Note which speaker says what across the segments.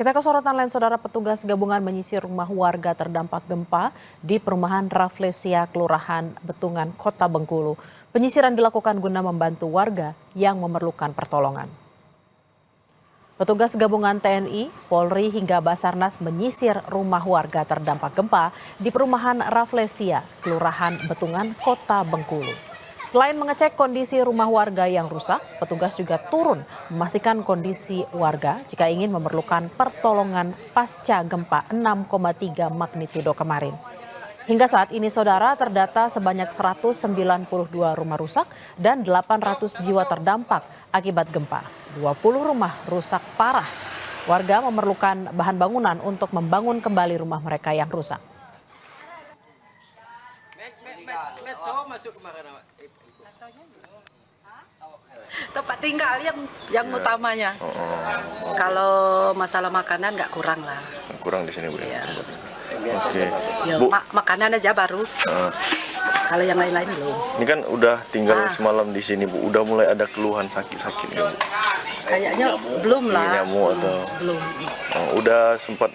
Speaker 1: Kita ke sorotan lain, saudara. Petugas gabungan menyisir rumah warga terdampak gempa di perumahan Rafflesia, Kelurahan Betungan, Kota Bengkulu. Penyisiran dilakukan guna membantu warga yang memerlukan pertolongan. Petugas gabungan TNI, Polri hingga Basarnas menyisir rumah warga terdampak gempa di perumahan Rafflesia, Kelurahan Betungan, Kota Bengkulu. Selain mengecek kondisi rumah warga yang rusak, petugas juga turun memastikan kondisi warga jika ingin memerlukan pertolongan pasca gempa 6,3 magnitudo kemarin. Hingga saat ini, saudara, terdata sebanyak 192 rumah rusak dan 800 jiwa terdampak akibat gempa. 20 rumah rusak parah. Warga memerlukan bahan bangunan untuk membangun kembali rumah mereka yang rusak.
Speaker 2: Tempat tinggal yang utamanya. Kalau masalah makanan nggak kurang lah.
Speaker 3: Kurang di sini, Bu.
Speaker 2: Ya.
Speaker 3: Oke.
Speaker 2: Ya,
Speaker 3: Bu,
Speaker 2: makanan aja baru. Kalau yang lain-lain belum.
Speaker 3: ini kan udah tinggal semalam di sini, Bu. Udah mulai ada keluhan sakit-sakit ya, Bu?
Speaker 2: Kayaknya belum lah.
Speaker 3: Nyamuk atau
Speaker 2: belum.
Speaker 3: udah sempat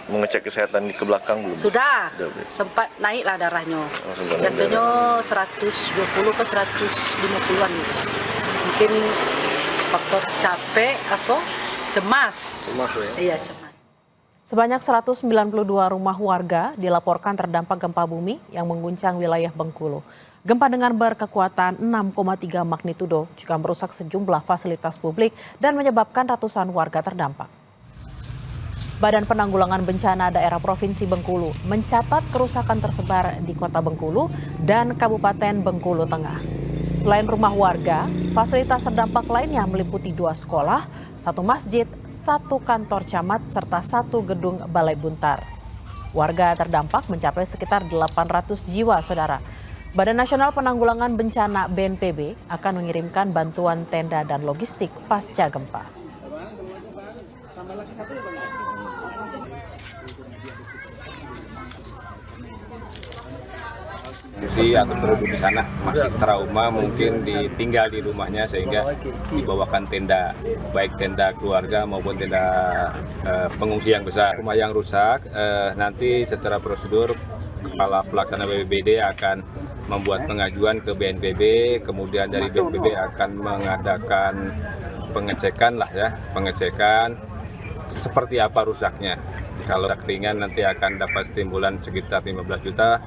Speaker 3: mengecek kesehatan di ke belakang belum?
Speaker 2: Sudah.
Speaker 3: Bu.
Speaker 2: Sempat naik lah darahnya.
Speaker 3: Sempat
Speaker 2: Biasanya 120 ke 150-an gitu. Mungkin faktor capek atau cemas.
Speaker 3: Cemas ya?
Speaker 2: Iya, cemas.
Speaker 1: Sebanyak 192 rumah warga dilaporkan terdampak gempa bumi yang mengguncang wilayah Bengkulu. Gempa dengan berkekuatan 6,3 magnitudo juga merusak sejumlah fasilitas publik dan menyebabkan ratusan warga terdampak. Badan Penanggulangan Bencana Daerah Provinsi Bengkulu mencatat kerusakan tersebar di Kota Bengkulu dan Kabupaten Bengkulu Tengah. Selain rumah warga, fasilitas terdampak lainnya meliputi 2 sekolah, 1 masjid, 1 kantor camat, serta 1 gedung balai buntar. Warga terdampak mencapai sekitar 800 jiwa, saudara. Badan Nasional Penanggulangan Bencana BNPB akan mengirimkan bantuan tenda dan logistik pasca gempa.
Speaker 4: Atau penduduk di sana masih trauma, mungkin ditinggal di rumahnya sehingga dibawakan tenda, baik tenda keluarga maupun tenda pengungsi yang besar. Rumah yang rusak nanti secara prosedur Kepala Pelaksana BPBD akan membuat pengajuan ke BNPB, kemudian dari BNPB akan mengadakan pengecekan seperti apa rusaknya. Kalau rusak ringan nanti akan dapat stimulan sekitar 15 juta,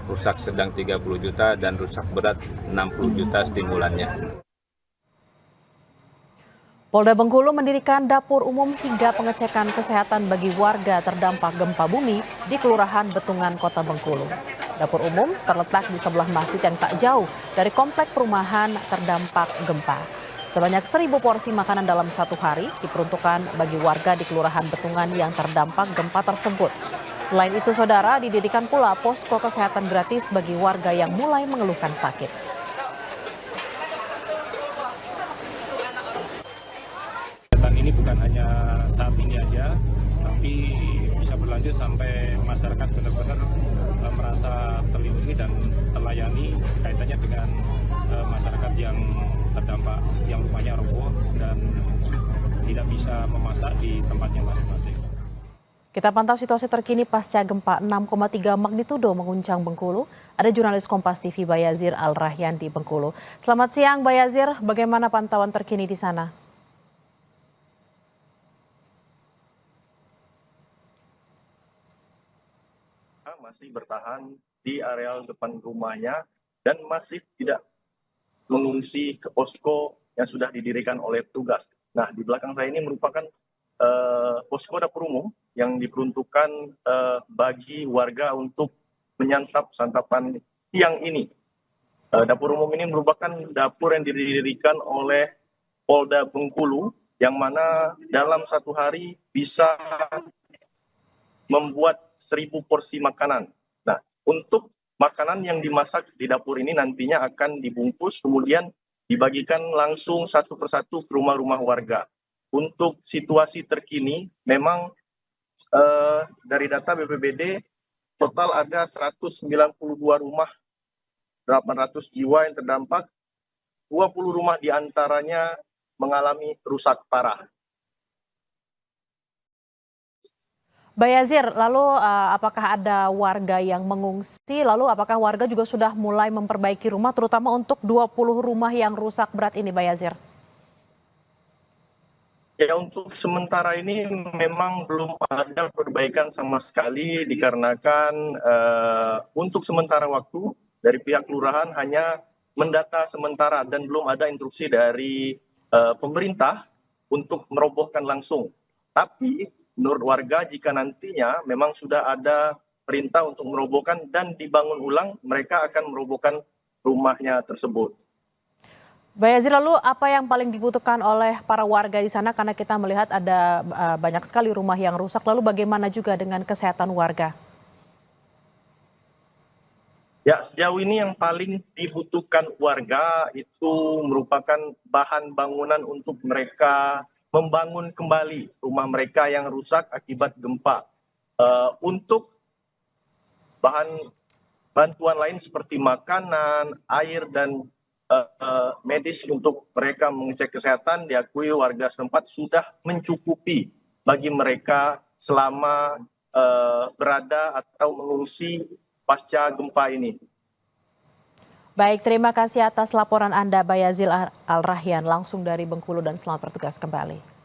Speaker 4: rusak sedang 30 juta, dan rusak berat 60 juta stimulannya.
Speaker 1: Polda Bengkulu mendirikan dapur umum hingga pengecekan kesehatan bagi warga terdampak gempa bumi di Kelurahan Betungan, Kota Bengkulu. Dapur umum terletak di sebelah masjid yang tak jauh dari komplek perumahan terdampak gempa. Sebanyak 1.000 porsi makanan dalam 1 hari diperuntukkan bagi warga di Kelurahan Betungan yang terdampak gempa tersebut. Selain itu, saudara, didirikan pula posko kesehatan gratis bagi warga yang mulai mengeluhkan sakit.
Speaker 5: Kegiatan ini bukan hanya saat ini aja, tapi bisa berlanjut sampai masyarakat benar-benar merasa terlindungi dan terlayani kaitannya dengan masyarakat yang terdampak, yang rumahnya roboh dan tidak bisa memasak di tempatnya masing-masing.
Speaker 1: Kita pantau situasi terkini pasca gempa 6,3 magnitudo mengguncang Bengkulu. Ada jurnalis Kompas TV Bayazir Al-Rahyan di Bengkulu. Selamat siang, Bayazir. Bagaimana pantauan terkini di sana?
Speaker 3: Masih bertahan di areal depan rumahnya dan masih tidak mengungsi ke posko yang sudah didirikan oleh petugas. Nah, di belakang saya ini merupakan posko dapur umum yang diperuntukkan bagi warga untuk menyantap santapan siang ini. Dapur umum ini merupakan dapur yang didirikan oleh Polda Bengkulu, yang mana dalam 1 hari bisa membuat 1.000 porsi makanan. Nah, untuk makanan yang dimasak di dapur ini nantinya akan dibungkus, kemudian dibagikan langsung satu persatu ke rumah-rumah warga. Untuk situasi terkini, memang dari data BPBD, total ada 192 rumah, 800 jiwa yang terdampak, 20 rumah diantaranya mengalami rusak parah.
Speaker 1: Bayazir, lalu apakah ada warga yang mengungsi? Lalu apakah warga juga sudah mulai memperbaiki rumah, terutama untuk 20 rumah yang rusak berat ini, Bayazir?
Speaker 3: Ya, untuk sementara ini memang belum ada perbaikan sama sekali dikarenakan untuk sementara waktu dari pihak kelurahan hanya mendata sementara dan belum ada instruksi dari pemerintah untuk merobohkan langsung. Tapi menurut warga jika nantinya memang sudah ada perintah untuk merobohkan dan dibangun ulang, mereka akan merobohkan rumahnya tersebut.
Speaker 1: Bayazir, lalu apa yang paling dibutuhkan oleh para warga di sana? Karena kita melihat ada banyak sekali rumah yang rusak. Lalu bagaimana juga dengan kesehatan warga?
Speaker 3: Ya, sejauh ini yang paling dibutuhkan warga itu merupakan bahan bangunan untuk mereka membangun kembali rumah mereka yang rusak akibat gempa. Untuk bahan bantuan lain seperti makanan, air, dan medis untuk mereka mengecek kesehatan diakui warga setempat sudah mencukupi bagi mereka selama berada atau mengungsi pasca gempa ini.
Speaker 1: Baik, terima kasih atas laporan Anda, Bayazil Al-Rahyan, langsung dari Bengkulu, dan selamat bertugas kembali.